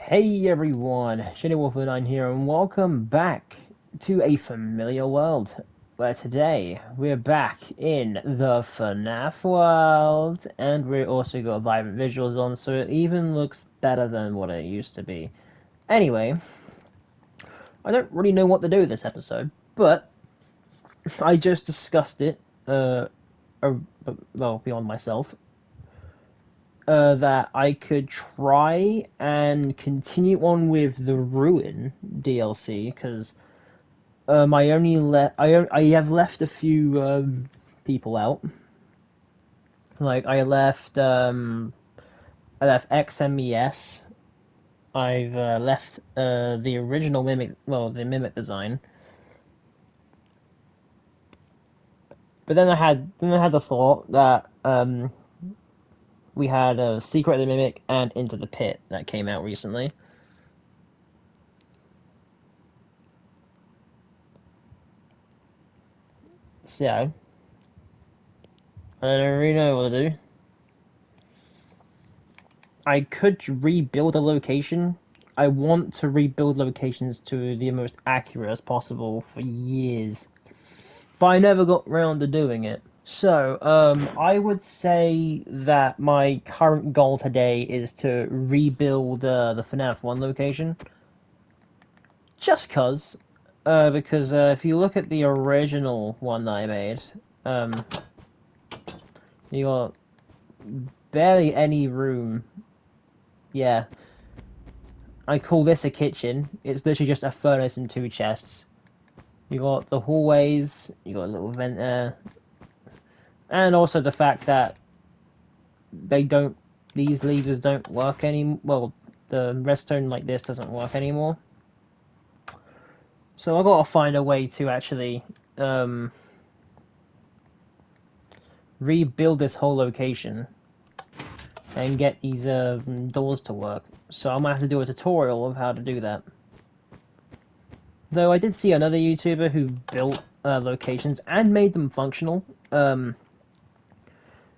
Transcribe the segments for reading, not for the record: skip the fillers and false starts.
Hey everyone, ShadyWolf9 here, and welcome back to a familiar world, where today we're back in the Fnaf world, and we're also got vibrant visuals on, so it even looks better than what it used to be. Anyway, I don't really know what to do this episode, but I just discussed it, well, beyond myself, that I could try and continue on with the Ruin DLC because I have left a few people out. Like I left XMES. I've left the original Mimic, well, the Mimic design. But then I had the thought that we had Secret of the Mimic and Into the Pit that came out recently. So I don't really know what to do. I could rebuild a location. I want to rebuild locations to the most accurate as possible for years, but I never got round to doing it. So, I would say that my current goal today is to rebuild the FNAF 1 location. Just because if you look at the original one that I made, um, you got barely any room. Yeah, I call this a kitchen. It's literally just a furnace and two chests. You got the hallways, you got a little vent there, and also the fact that they don't, these levers don't work any. Well, the redstone like this doesn't work anymore. So I gotta find a way to actually rebuild this whole location and get these doors to work. So I might have to do a tutorial of how to do that. Though I did see another YouTuber who built locations and made them functional.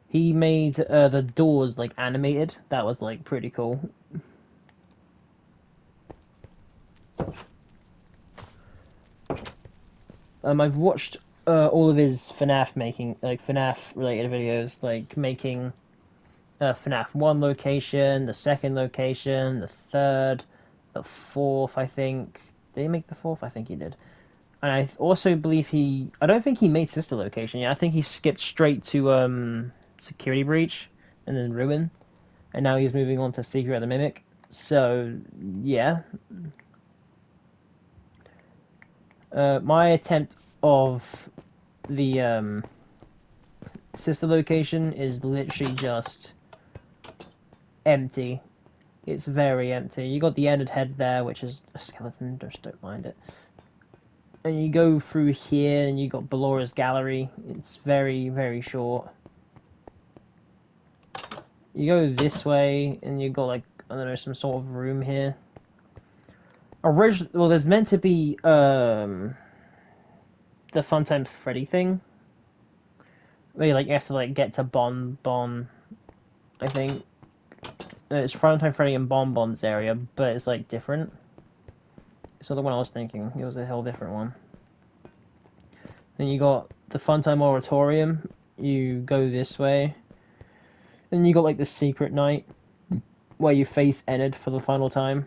He made the doors like animated. That was like pretty cool. I've watched all of his FNAF making, like FNAF related videos, like making FNAF 1 location, the second location, the third, the fourth, I think. Did he make the fourth? I think he did. And I also believe I don't think he made Sister Location yet. I think he skipped straight to Security Breach and then Ruin. And now he's moving on to Secret of the Mimic. So, yeah. My attempt of the sister location is literally just empty. It's very empty. You got the ended head there, which is a skeleton. Just don't mind it. And you go through here, and you got Belora's gallery. It's very, very short. You go this way, and you got like I don't know some sort of room here. Well, there's meant to be the Funtime Freddy thing, where you have to like get to Bon. I think it's Funtime Freddy and Bon's area, but it's like different. It's not the one I was thinking. It was a hell different one. Then you got the Funtime Oratorium. You go this way. Then you got like the Secret Night, where you face Enid for the final time.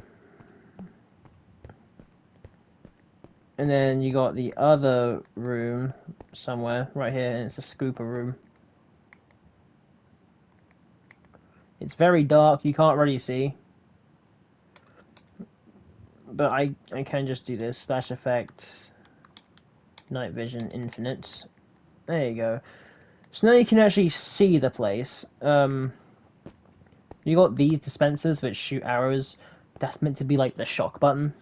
And then you got the other room somewhere right here, and it's a scooper room. It's very dark, you can't really see. But I can just do this, slash effect, night vision, infinite. There you go. So now you can actually see the place. You got these dispensers which shoot arrows. That's meant to be like the shock button.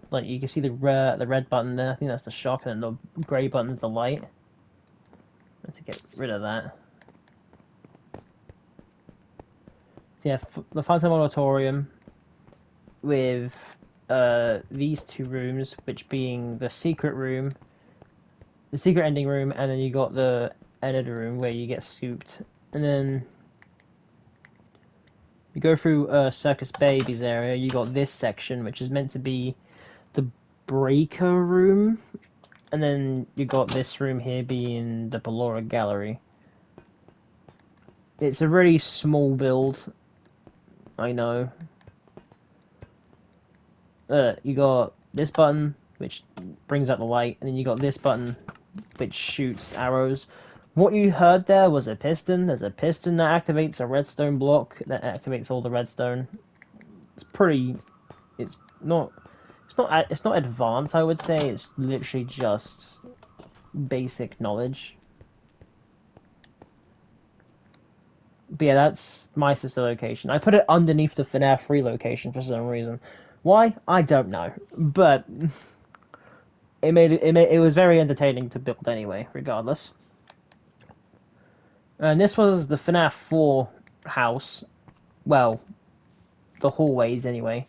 Like you can see the red button there. I think that's the shock, and the grey button is the light. Let's get rid of that. Yeah, the Phantom Auditorium with these two rooms, which being the secret room, the secret ending room, and then you got the editor room where you get scooped, and then You go through Circus Baby's area, you got this section, which is meant to be the breaker room, and then you got this room here being the Ballora Gallery. It's a really small build, I know. You got this button, which brings out the light, and then you got this button, which shoots arrows. What you heard there was a piston. There's a piston that activates a redstone block that activates all the redstone. It's pretty. It's not. It's not. It's not advanced. I would say it's literally just basic knowledge. But yeah, that's my sister location. I put it underneath the Fnaf 3 location for some reason. Why? I don't know. But it was very entertaining to build anyway, regardless. And this was the Fnaf 4 house. Well, the hallways anyway.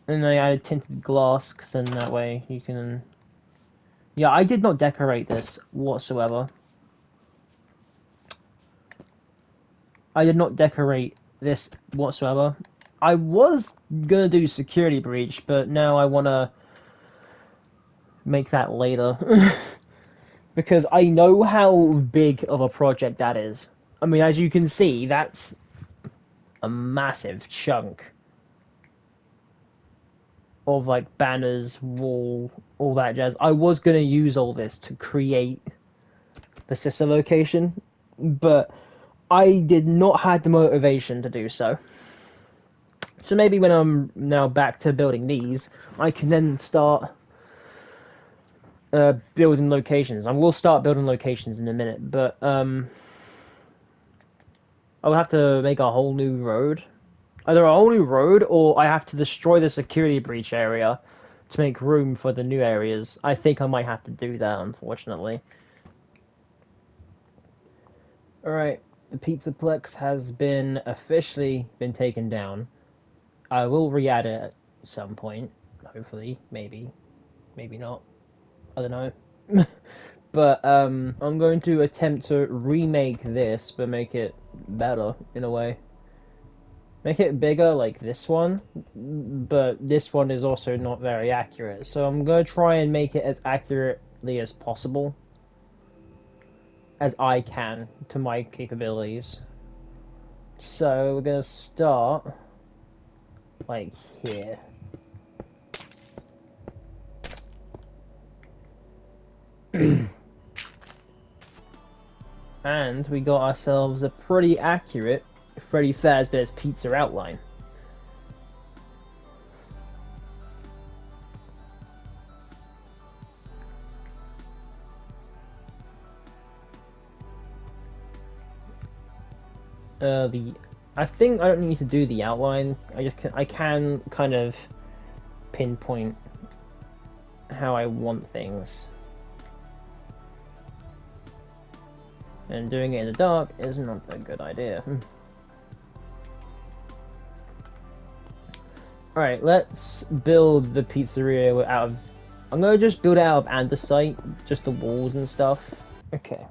And I added tinted glass, because then that way you can... Yeah, I did not decorate this whatsoever. I did not decorate this whatsoever. I was gonna do security breach, but now I wanna make that later. Because I know how big of a project that is. I mean, as you can see, that's a massive chunk of like banners, wall, all that jazz. I was gonna use all this to create the sister location, but I did not have the motivation to do so. So maybe when I'm now back to building these, I can then start building locations. I will start building locations in a minute, but I'll have to make a whole new road. Either a whole new road, or I have to destroy the security breach area to make room for the new areas. I think I might have to do that, unfortunately. Alright, the Pizzaplex has been officially taken down. I will re-add it at some point, hopefully, maybe not. I don't know. But I'm going to attempt to remake this, but make it better in a way. Make it bigger like this one, but this one is also not very accurate. So I'm going to try and make it as accurately as possible, as I can, to my capabilities. So we're going to start like here. And we got ourselves a pretty accurate Freddy Fazbear's Pizza outline. I think I don't need to do the outline. I can kind of pinpoint how I want things. And doing it in the dark is not a good idea. Alright, let's build the pizzeria out of... I'm gonna just build it out of andesite, just the walls and stuff. Okay.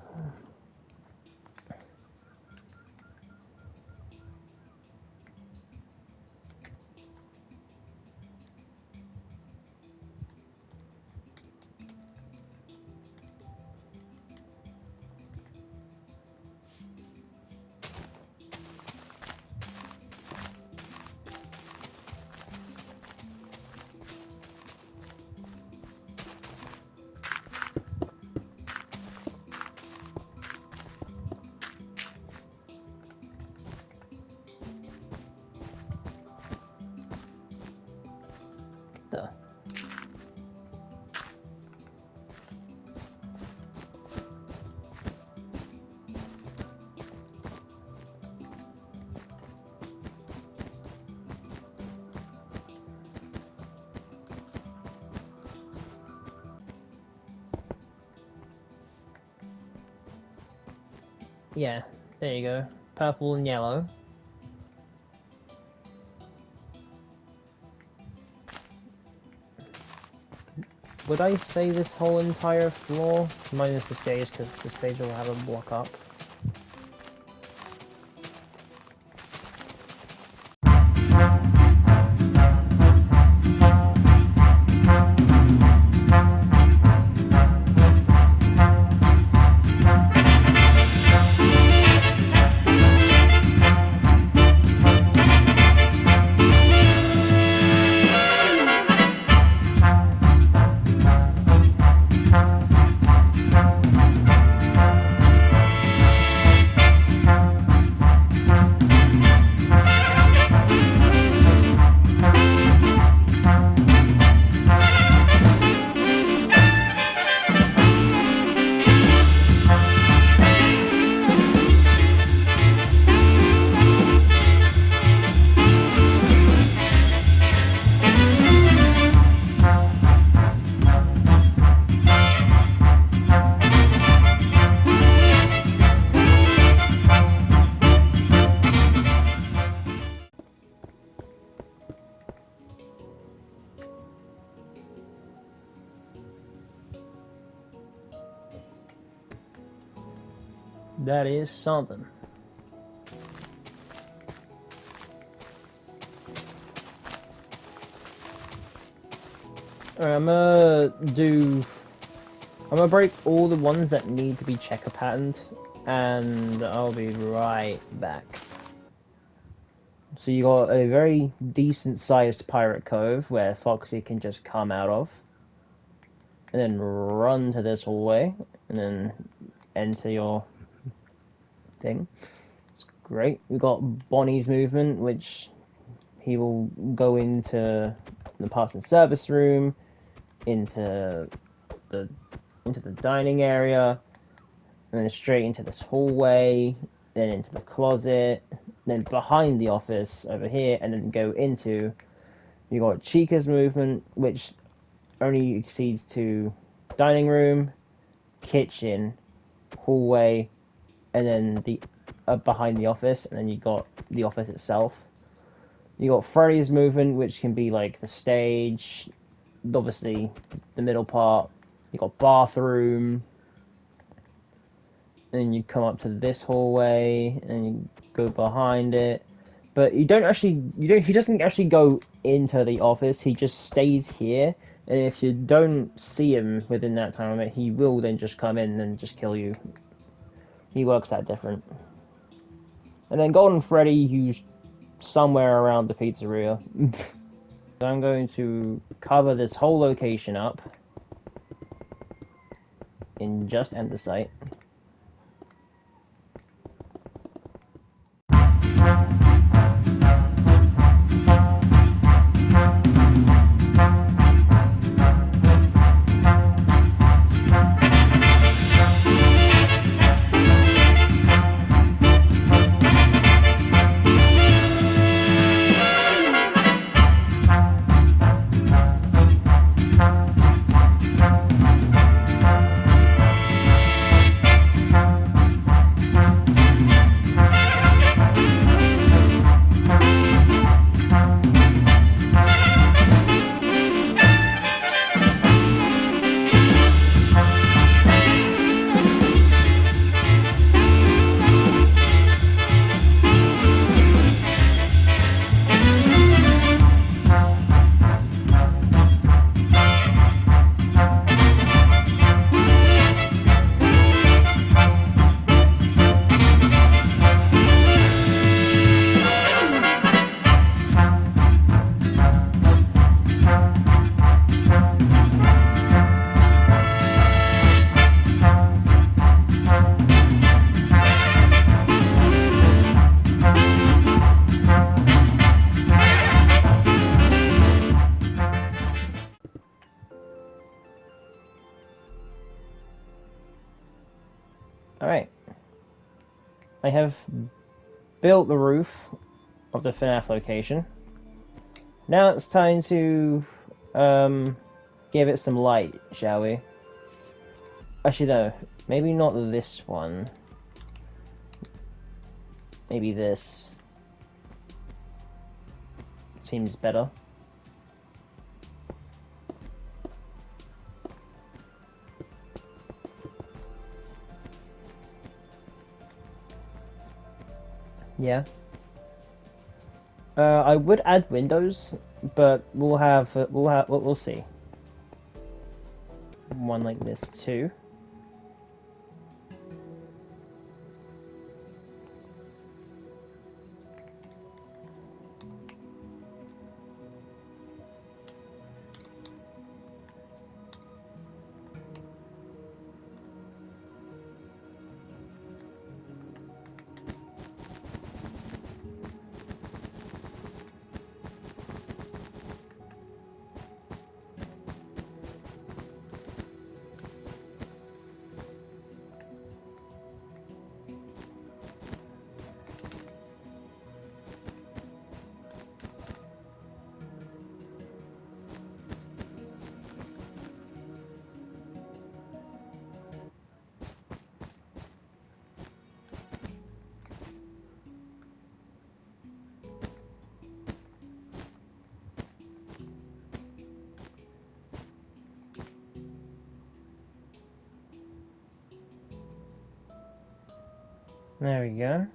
Yeah, there you go. Purple and yellow. Would I say this whole entire floor? Minus the stage, because the stage will have a block up. That is something. Alright, I'm gonna break all the ones that need to be checker patterned, and I'll be right back. So you got a very decent sized pirate cove where Foxy can just come out of, and then run to this hallway, and then enter your thing. It's great. We got Bonnie's movement, which he will go into the parts and service room, into the dining area, and then straight into this hallway, then into the closet, then behind the office over here, and then go into. You got Chica's movement, which only exceeds to dining room, kitchen, hallway, and then the behind the office, and then you got the office itself. You got Freddy's movement, which can be like the stage, obviously the middle part. You got bathroom, and you come up to this hallway, and you go behind it. But he doesn't actually go into the office. He just stays here, and if you don't see him within that time limit, he will then just come in and just kill you. He works that different. And then Golden Freddy, who's somewhere around the pizzeria. So I'm going to cover this whole location up in just Andesite. Alright. I have built the roof of the Fnaf location. Now it's time to give it some light, shall we? Actually no, maybe not this one. Maybe this. Seems better. Yeah. I would add windows, but we'll see. One like this too. There we go.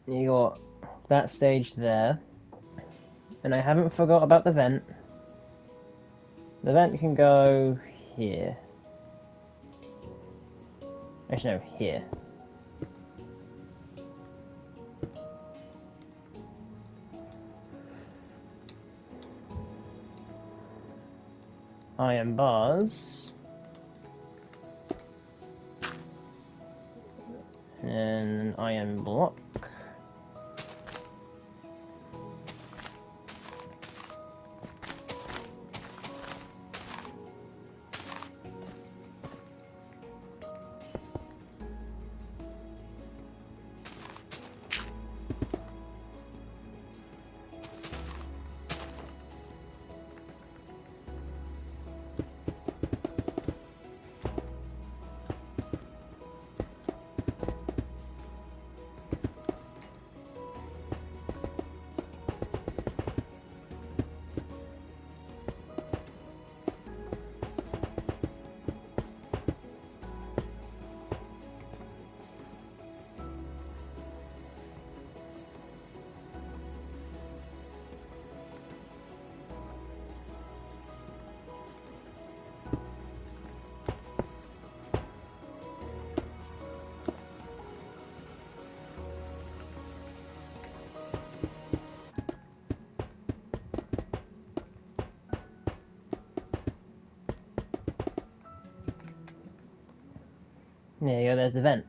You got that stage there. And I haven't forgot about the vent. The vent can go here. Actually, no, here. Iron bars. And an iron block. There you go, there's the vent.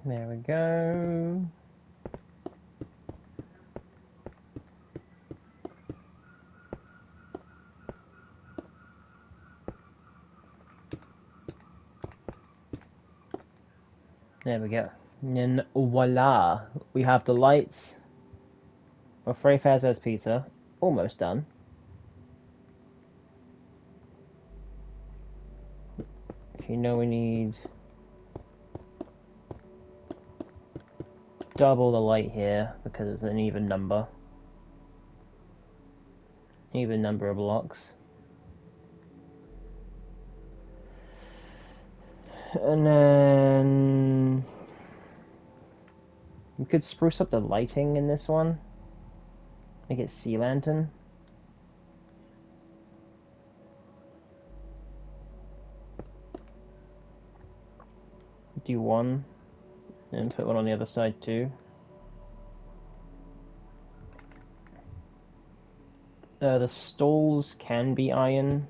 There we go. There we go. And voila! We have the lights of Frey Fazbear's Pizza. Almost done. You know we need double the light here because it's an even number. Even number of blocks. And then we could spruce up the lighting in this one. Make it sea lantern. Do one and put one on the other side too. The stalls can be iron.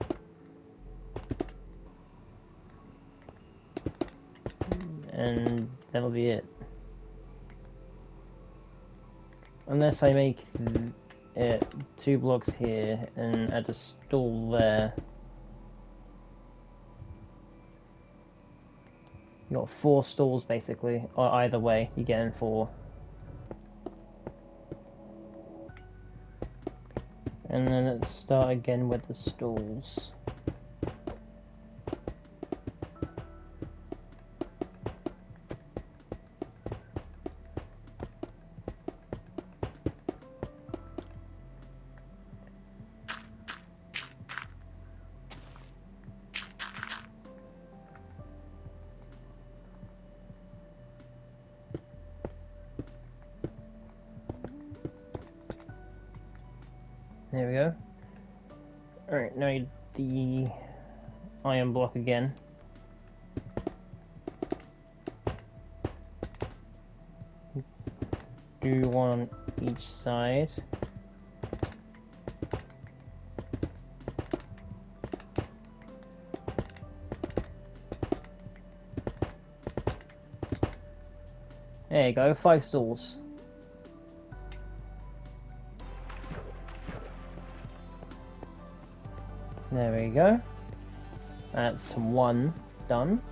And that'll be it. Unless I make it 2 blocks here and add a stall there. You got 4 stalls basically, or either way, you get in 4. And then let's start again with the stalls. There we go. Alright, now you the iron block again. Do one on each side. There you go, 5 stalls. There we go. That's one done.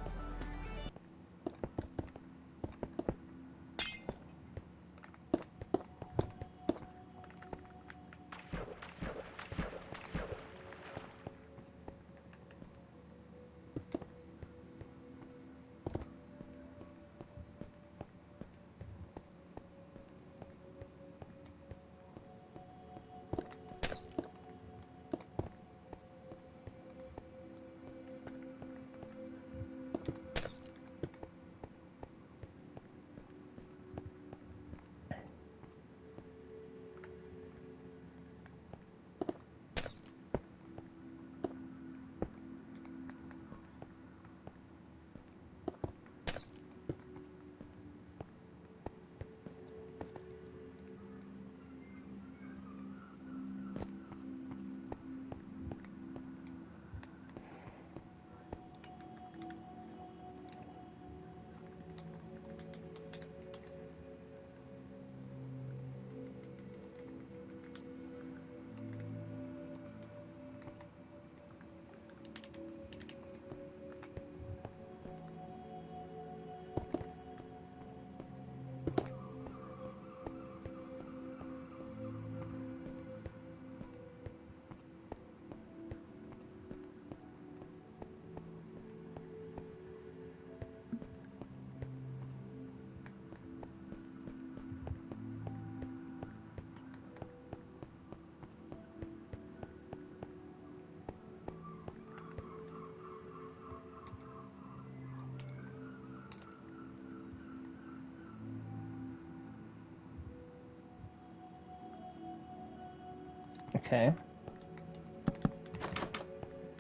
Okay.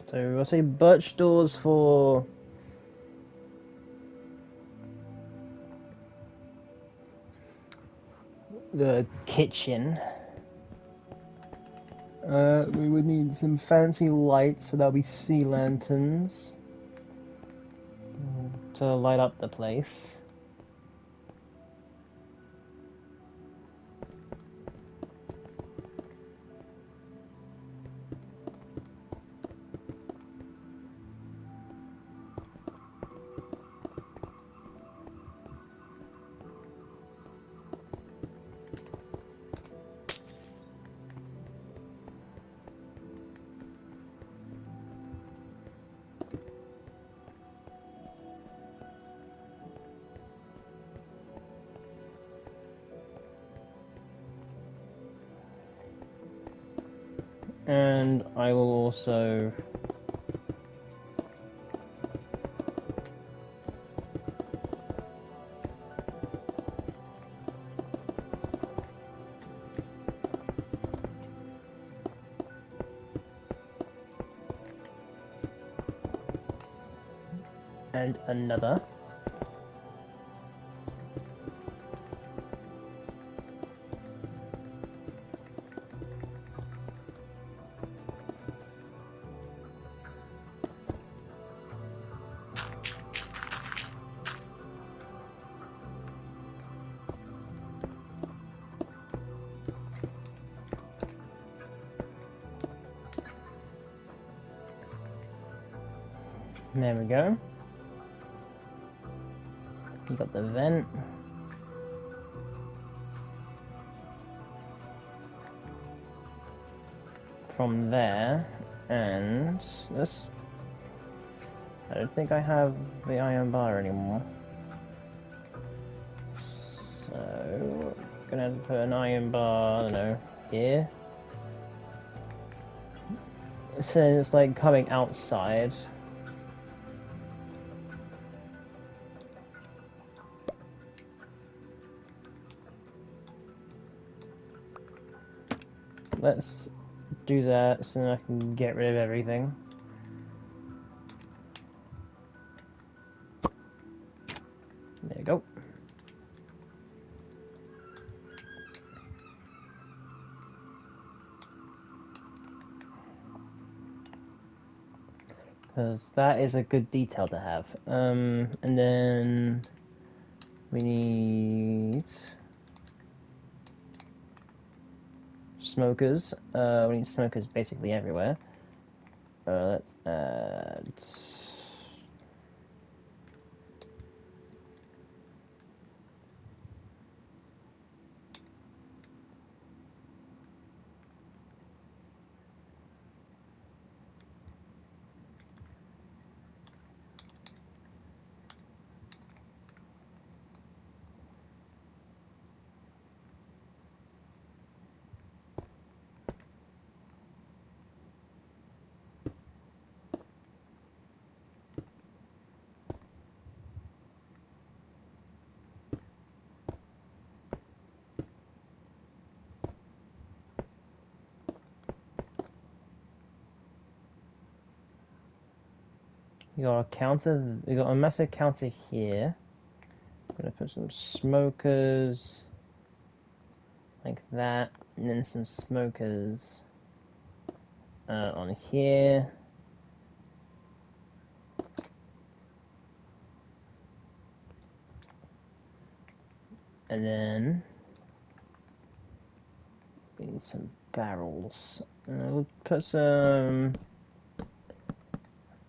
So I'll say birch doors for the kitchen. We would need some fancy lights, so that'll be sea lanterns to light up the place. And I will also and another. There we go. You got the vent. From there, and this. I don't think I have the iron bar anymore. So, gonna have to put an iron bar, I don't know, here. So it's like coming outside. Let's do that so I can get rid of everything. There you go. Because that is a good detail to have. And then we need smokers. We need smokers basically everywhere. Let's add. You got a counter. You got a massive counter here. I'm gonna put some smokers like that, and then some smokers on here. And then we need some barrels. We'll put some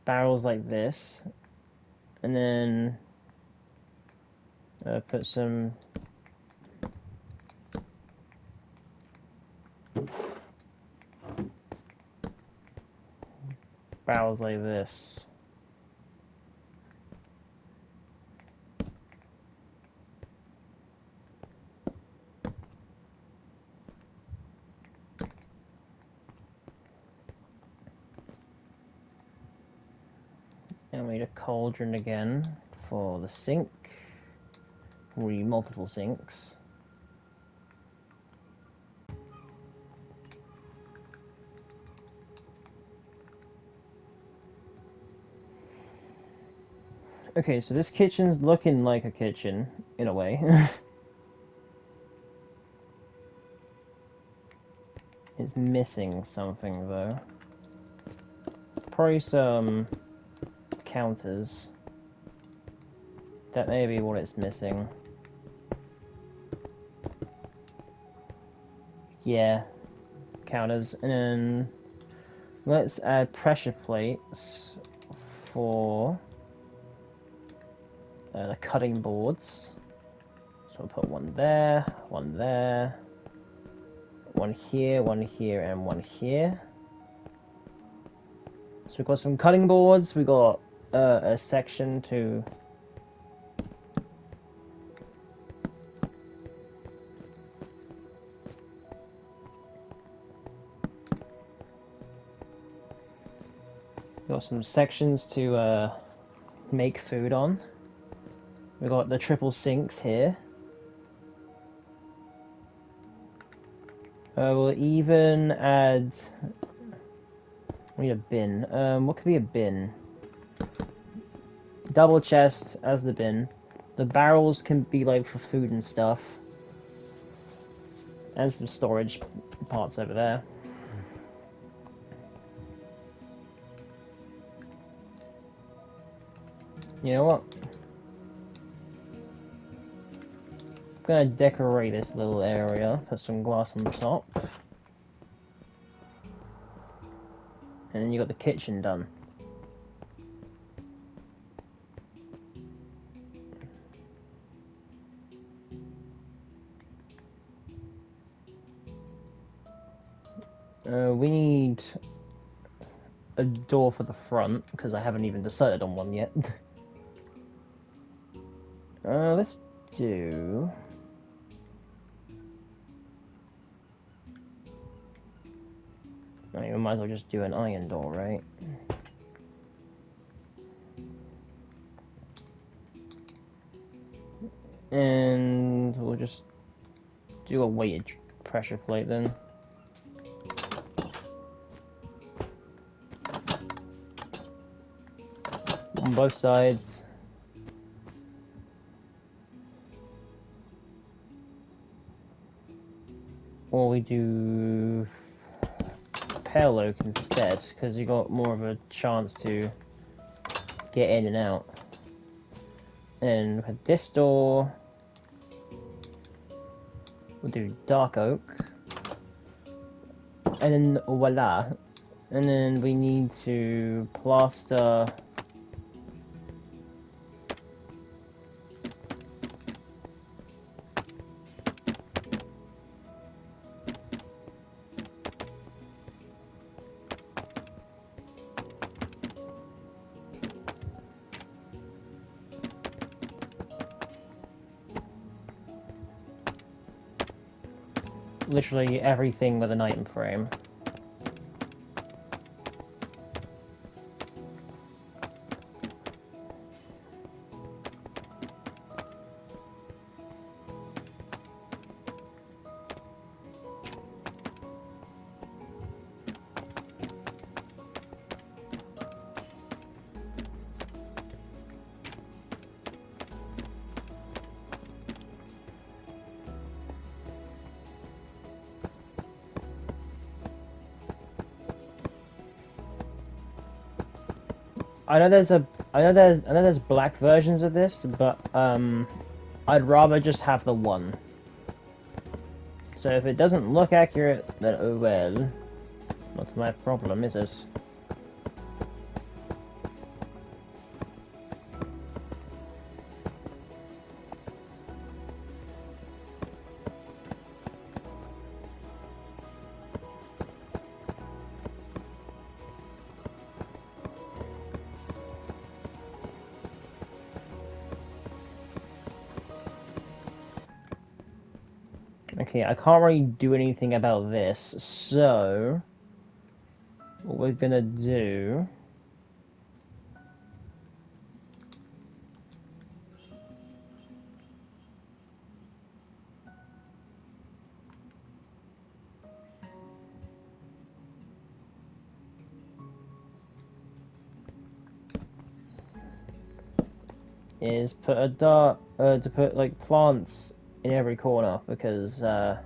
barrels like this, and then put some barrels like this. And we need a cauldron again for the sink. We need multiple sinks. Okay, so this kitchen's looking like a kitchen, in a way. It's missing something, though. Probably some counters. That may be what it's missing. Yeah, counters. And then let's add pressure plates for the cutting boards. So we'll put one there, one there, one here, and one here. So we've got some cutting boards, we got a section to got some sections to make food on. We got the triple sinks here. We'll even add. We need a bin. What could be a bin? Double chest as the bin. The barrels can be like for food and stuff. And some storage parts over there. You know what? I'm gonna decorate this little area. Put some glass on the top. And then you got the kitchen done. We need a door for the front, because I haven't even decided on one yet. Let's do... I mean, we might as well just do an iron door, right? And we'll just do a weighted pressure plate then. On both sides. Or we do pale oak instead, because you got more of a chance to get in and out. And with this door, we'll do dark oak. And then voila, And then we need to plaster literally everything with an item frame. I know there's black versions of this, but I'd rather just have the one. So if it doesn't look accurate, then oh well. Not my problem, is it? Okay, I can't really do anything about this, so what we're gonna do is put a to put like plants in every corner, because I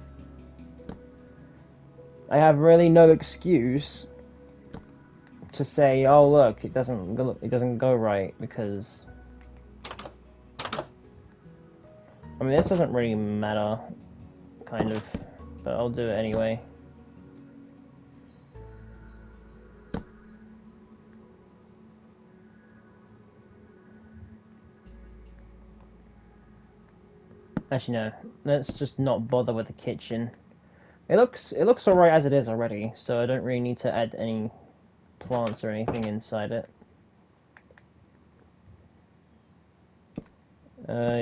have really no excuse to say, oh look, it doesn't go right, because I mean this doesn't really matter, kind of, but I'll do it anyway. Actually no, let's just not bother with the kitchen. It looks alright as it is already, so I don't really need to add any plants or anything inside it.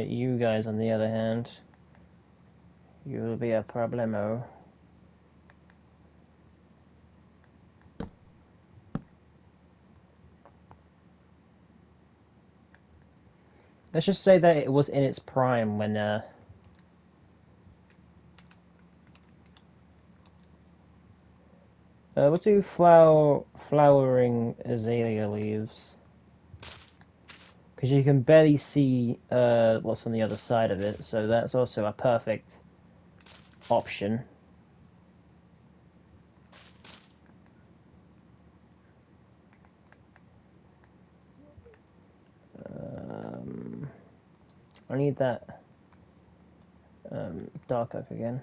You guys, on the other hand, you will be a problemo. Let's just say that it was in its prime when, we'll do flowering azalea leaves. Because you can barely see, what's on the other side of it, so that's also a perfect option. I need that, dark oak again.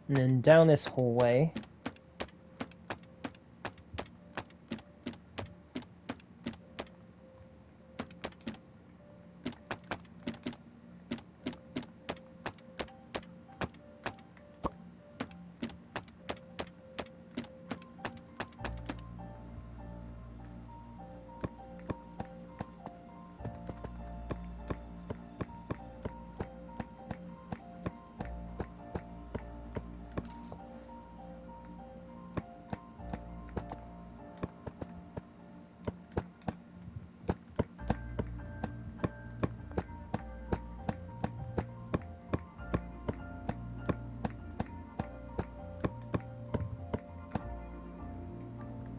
And then down this hallway,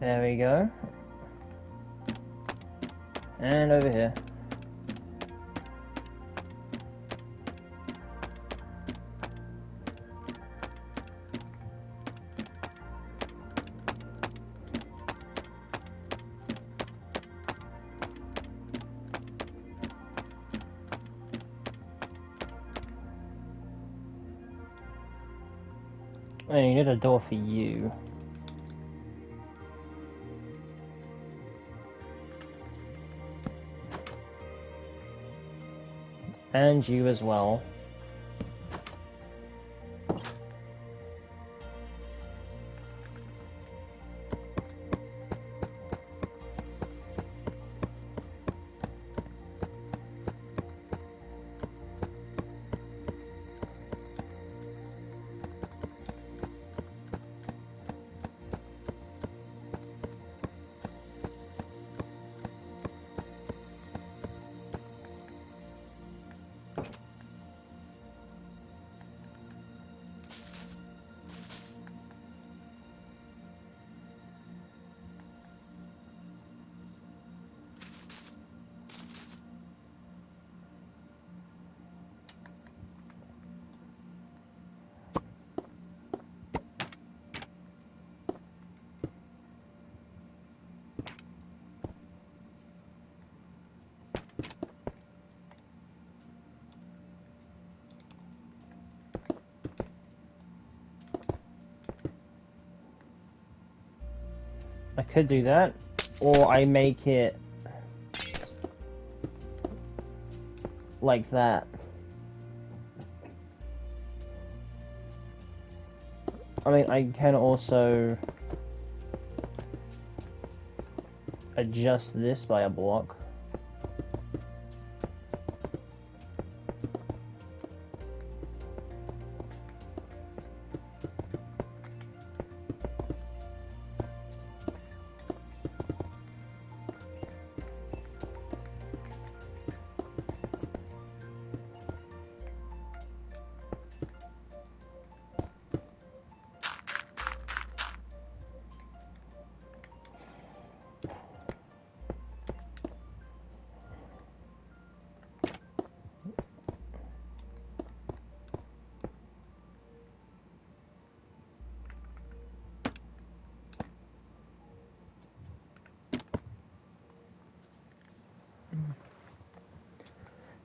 there we go. And over here. Oh, you need a door for you. And you as well. I could do that, or I make it like that. I mean, I can also adjust this by a block.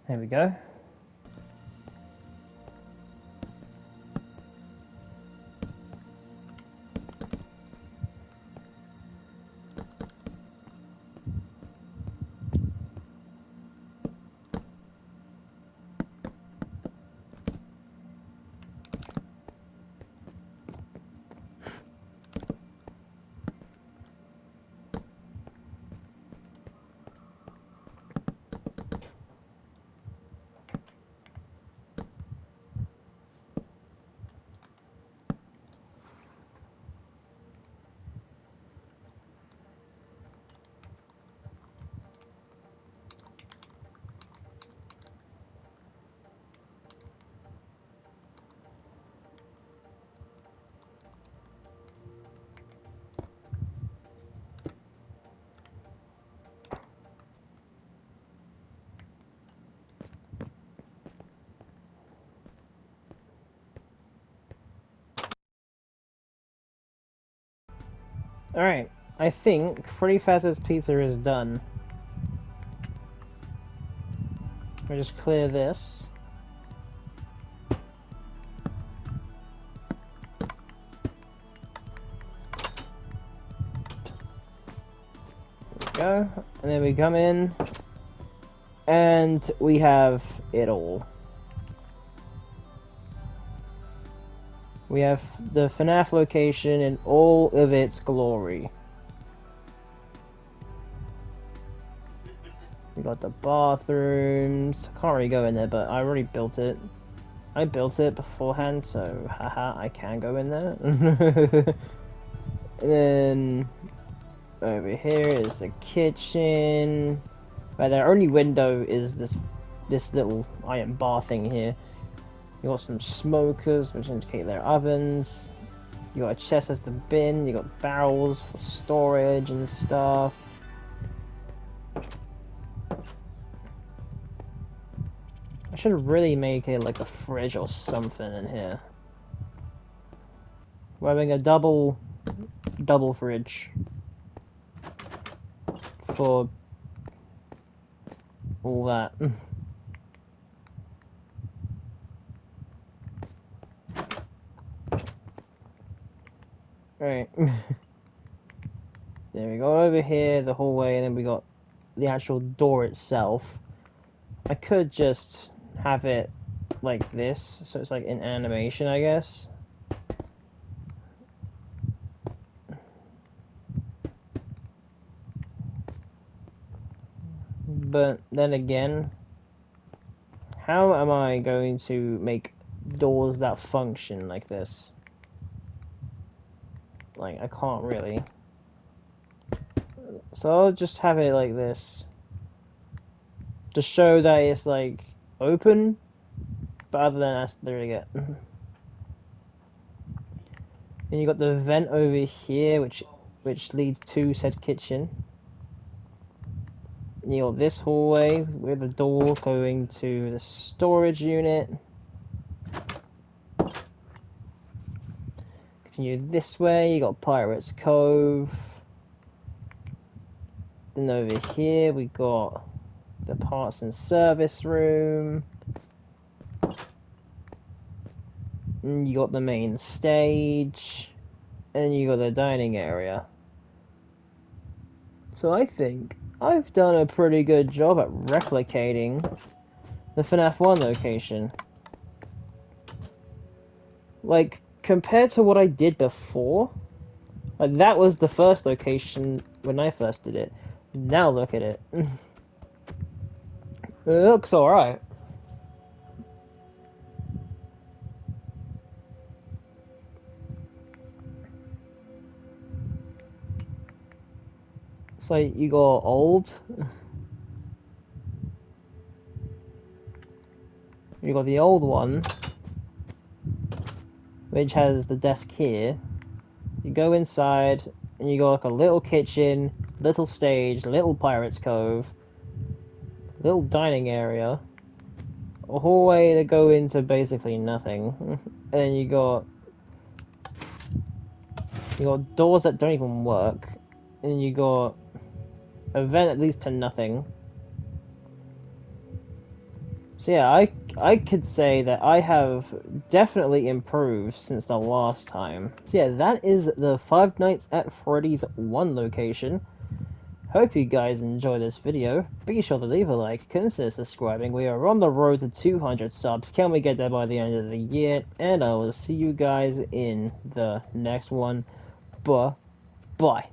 There we go. Alright, I think Freddy Fazbear's Pizza is done. I'll just clear this. There we go. And then we come in, and we have it all. We have the Fnaf location in all of its glory. We got the bathrooms. I can't really go in there, but I already built it. I built it beforehand, so haha, I can go in there. And then over here is the kitchen. Right, their only window is this little iron bar thing here. You got some smokers, which indicate they're ovens. You got a chest as the bin. You got barrels for storage and stuff. I should really make it like a fridge or something in here. We're having a double fridge for all that. Alright. There we go, over here, the hallway, and then we got the actual door itself. I could just have it like this, so it's like in animation, I guess. But then again, how am I going to make doors that function like this? Like, I can't really. So I'll just have it like this. To show that it's like open, but other than that's literally it. And you got the vent over here, which leads to said kitchen. And you got this hallway with the door going to the storage unit. Continue this way, you got Pirates Cove. Then over here we got the parts and service room. And you got the main stage. And you got the dining area. So I think I've done a pretty good job at replicating the FNAF 1 location. Like, compared to what I did before, like, that was the first location when I first did it. Now look at it. It looks alright. So you got old. You got the old one, which has the desk here. You go inside, and you got like a little kitchen, little stage, little Pirates Cove, little dining area, a hallway that go into basically nothing, and you got doors that don't even work, and you got a vent that leads to nothing. So yeah, I could say that I have definitely improved since the last time. So yeah, that is the Five Nights at Freddy's 1 location. Hope you guys enjoy this video. Be sure to leave a like, consider subscribing. We are on the road to 200 subs. Can we get there by the end of the year? And I will see you guys in the next one. Bye.